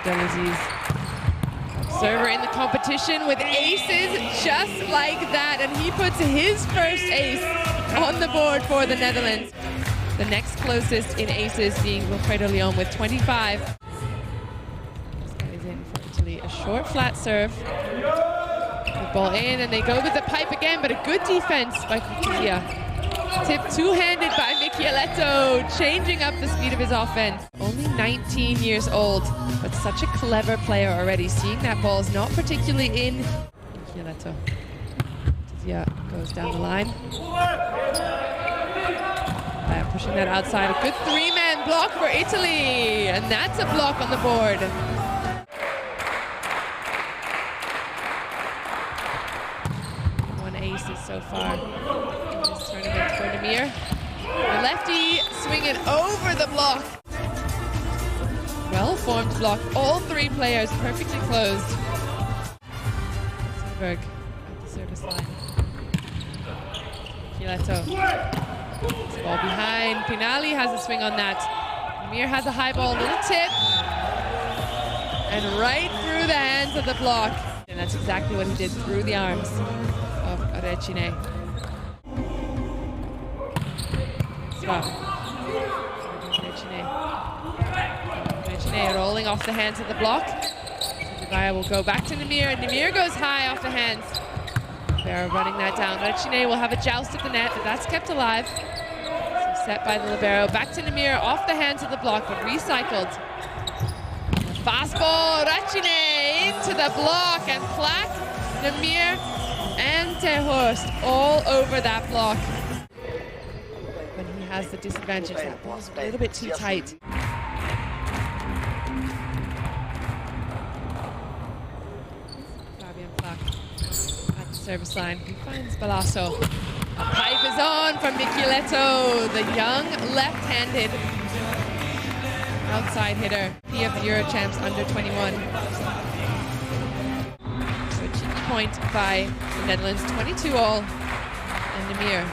Abdel-Aziz. Server in the competition with aces just like that, and he puts his first ace on the board for the Netherlands. The next closest in aces being Wilfredo Leon with 25. This guy is in for Italy. A short flat serve. The ball in, and they go with the pipe again, but a good defense by Kutuzia. Tipped two-handed by Michieletto, changing up the speed of his offense. Only 19 years old, but such a clever player already. Seeing that ball is not particularly in. Michieletto. Kutuzia goes down the line. Pushing that outside. A good three-man block for Italy, and that's a block on the board. One aces so far in this tournament for Nimir. The lefty swinging over the block. Well-formed block. All three players perfectly closed. Sundberg at the service line. Michieletto. Ball behind. Pinali has a swing on that. Nimir has a high ball, little tip. And right through the hands of the block. And that's exactly what he did, through the arms of Recine. Recine rolling off the hands of the block. Zubaya will go back to Nimir, and Nimir goes high off the hands. Libero running that down. Recine will have a joust at the net, but that's kept alive. So set by the libero. Back to Nimir, off the hands of the block, but recycled. Fastball, Recine into the block, and Plak, Nimir, and Terhorst all over that block. When he has the disadvantage, that ball's a little bit too tight. Fabian Plak at the service line. He finds Balasso. A pipe is on from Michieletto, the young left-handed outside hitter. He of the Euro champs under 21. So a cheeky point by the Netherlands, 22 all. And Nimir,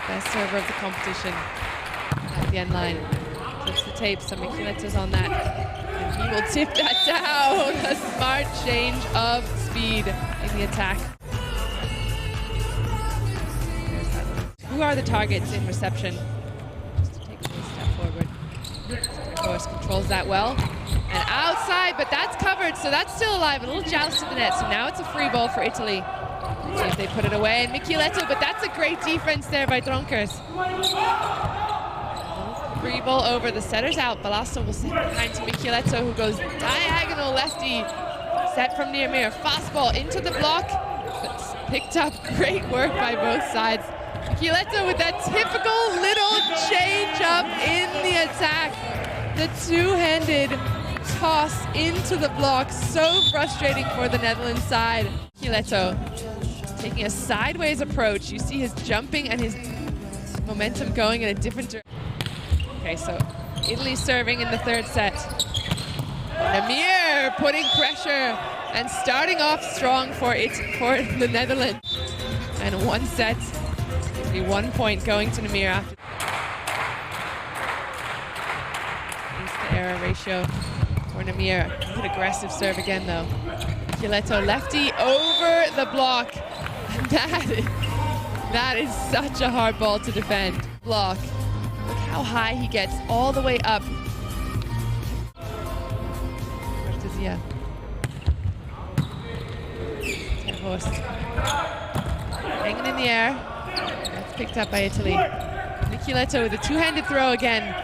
best server of the competition at the end line. Flips the tape, so Michieletto's on that. And he will tip that down. A smart change of speed in the attack. Who are the targets in reception? Just to take a little step forward. Of course, controls that well. And outside, but that's covered, so that's still alive. A little joust to the net, so now it's a free ball for Italy. See if they put it away. And Michieletto, but that's a great defense there by Dronkers. Free ball over, the setter's out. Balasso will set behind to Michieletto, who goes diagonal lefty. Set from Nimir, fastball into the block. But picked up, great work by both sides. Michieletto with that typical little change up in the attack. The two-handed toss into the block, so frustrating for the Netherlands side. Michieletto taking a sideways approach. You see his jumping and his momentum going in a different direction. Okay, so Italy serving in the third set. Nimir putting pressure and starting off strong for the Netherlands. And one set, 1 point going to Nimir after. Ace-to-error ratio for Nimir. Good aggressive serve again though. Michieletto lefty over the block. And that is such a hard ball to defend. Block. Look how high he gets, all the way up. Kutuzia. Terhorst. Hanging in the air. That's picked up by Italy. Michieletto with a two-handed throw again.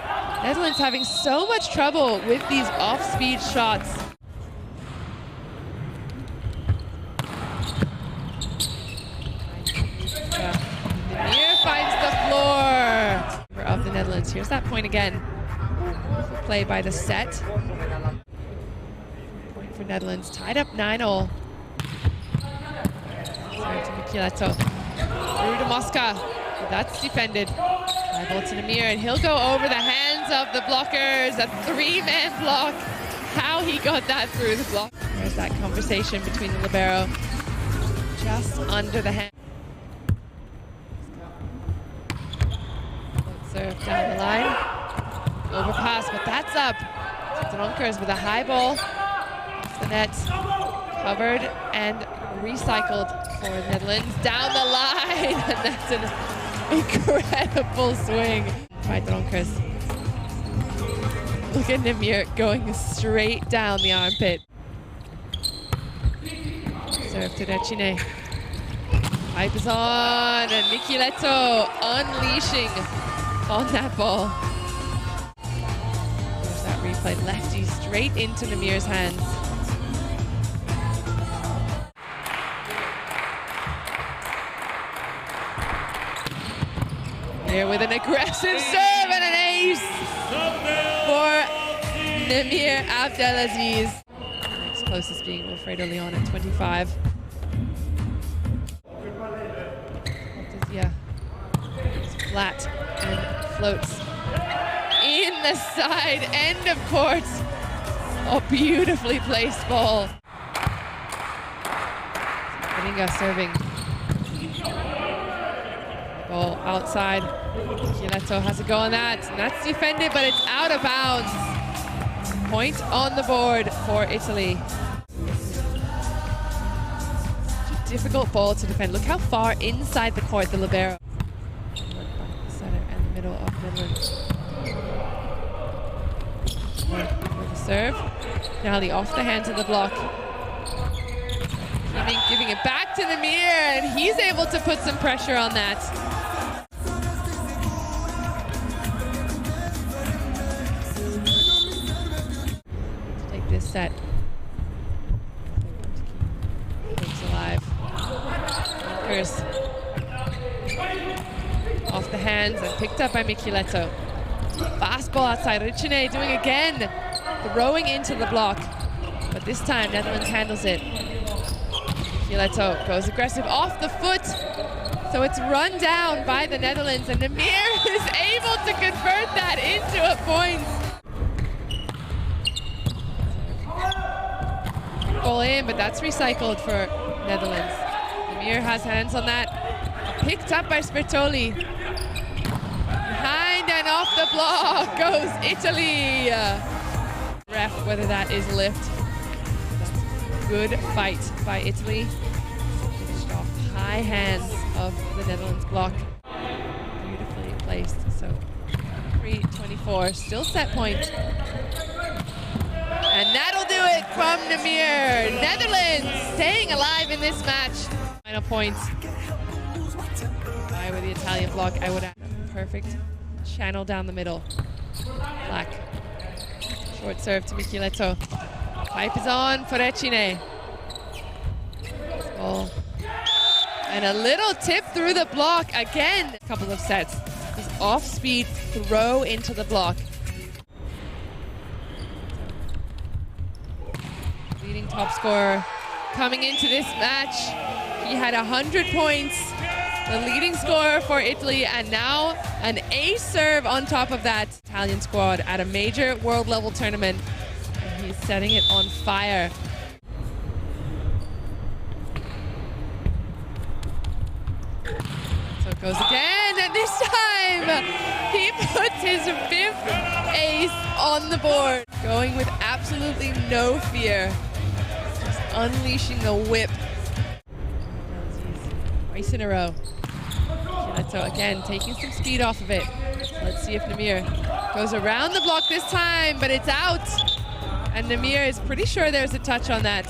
Netherlands having so much trouble with these off-speed shots. Nimir finds the floor of the Netherlands. Here's that point again. Play by the set. Point for Netherlands. Tied up 9-all. Sorry to Michieletto. Through to Mosca. But that's defended. High ball to Nimir, and he'll go over the hands of the blockers. A three-man block. How he got that through the block. There's that conversation between the libero. Just under the hand. Serve down the line. Overpass, but that's up. Dronkers with a high ball. The net covered and recycled for the Netherlands. Down the line, and that's an incredible swing by Dronkers. Look at Nimir going straight down the armpit. Serve to Recine. Pipe is on, and Michieletto unleashing on that ball. There's that replay, lefty straight into Nimir's hands. Here with an aggressive serve and an ace for Nimir Abdel-Aziz. Next closest being Wilfredo Leon at 25. Yeah, it's flat and floats in the side end of court. Oh, beautifully placed ball. Karinga serving. Ball outside. Michieletto has a go on that, and that's defended, but it's out of bounds. Point on the board for Italy. Difficult ball to defend. Look how far inside the court the libero. Center and the middle of Netherlands. With the serve. Nally off the hands of the block. Giving it back to Nimir, and he's able to put some pressure on that. To take this set. Keeps alive. Off the hands and picked up by Michieletto. Fast ball outside. Recine doing again, throwing into the block. But this time, Netherlands handles it. Michieletto goes aggressive off the foot. So it's run down by the Netherlands, and Nimir is able to convert that into a point. Ball in, but that's recycled for Netherlands. Nimir has hands on that. Picked up by Sbertoli. Behind and off the block goes Italy. Ref, whether that is lift. That's good fight by Italy. Finished off high hands of the Netherlands block. Beautifully placed. So 3-24, still set point. And that'll do it from Nimir. Netherlands staying alive in this match. Final points. With the Italian block, I would have a perfect channel down the middle. Plak. Short serve to Michieletto. Pipe is on for Recine. Ball. And a little tip through the block again. A couple of sets. This off-speed throw into the block. Leading top scorer coming into this match. He had 100 points. The leading scorer for Italy, and now an ace serve on top of that. Italian squad at a major world level tournament, and he's setting it on fire. So it goes again, and this time he puts his 5th ace on the board. Going with absolutely no fear. Just unleashing the whip. Twice in a row. Michieletto again taking some speed off of it. Let's see if Nimir goes around the block this time, but it's out. And Nimir is pretty sure there's a touch on that.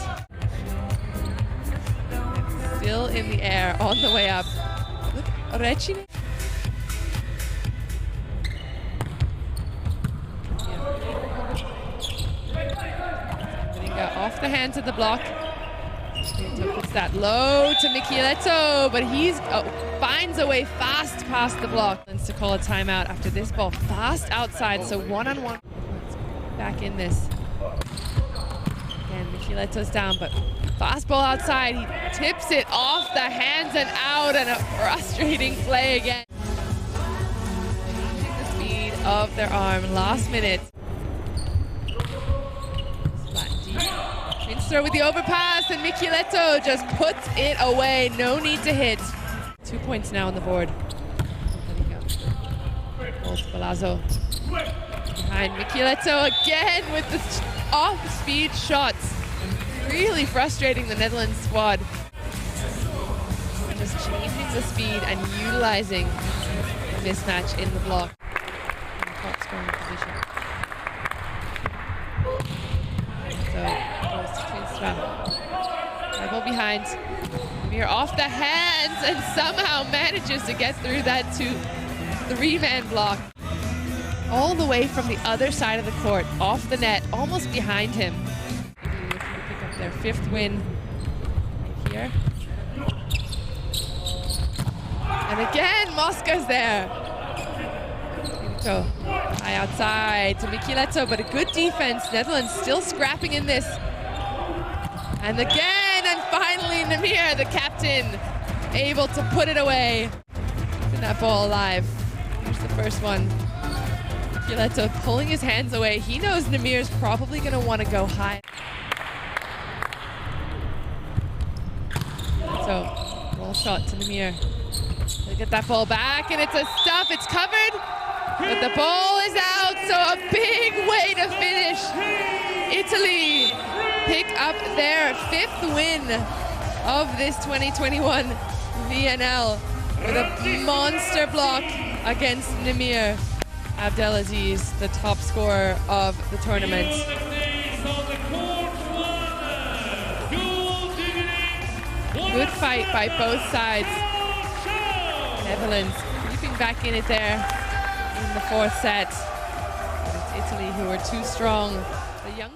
Still in the air on the way up. Look, Recine. Yeah. Off the hands of the block. Puts that low to Michieletto, but he's finds a way fast past the block. And to call a timeout after this ball fast outside, so one-on-one. Let's go back in this. Again, Michieletto's down, but fast ball outside. He tips it off the hands and out, and a frustrating play again. Changing the speed of their arm. Last minute. Minster with the overpass, and Michieletto just puts it away. No need to hit. 2 points now on the board. There you go. Ball to Palazzo. Behind Michieletto again with the off-speed shots. Really frustrating the Netherlands squad. Just changing the speed and utilizing the mismatch in the block. In the top scoring position. So, goes to Twinstra. Rebel behind. Nimir off the hands and somehow manages to get through that 3-man block. All the way from the other side of the court, off the net, almost behind him. Italy looking to pick up their 5th win right here. And again, Mosca's there. High outside to Michieletto, but a good defense. Netherlands still scrapping in this. And again, and finally Nimir, the captain, able to put it away. Keeping that ball alive. Here's the first one. Michieletto pulling his hands away. He knows Nimir's probably going to want to go high. So, roll shot to Nimir. They get that ball back, and it's a stuff. It's covered, but the ball is out. So a big way to finish. Italy pick up their 5th win of this 2021 VNL with a monster block against Nimir Abdel-Aziz, the top scorer of the tournament. Good fight by both sides. Netherlands creeping back in it there in the 4th set. It's Italy who are too strong. The young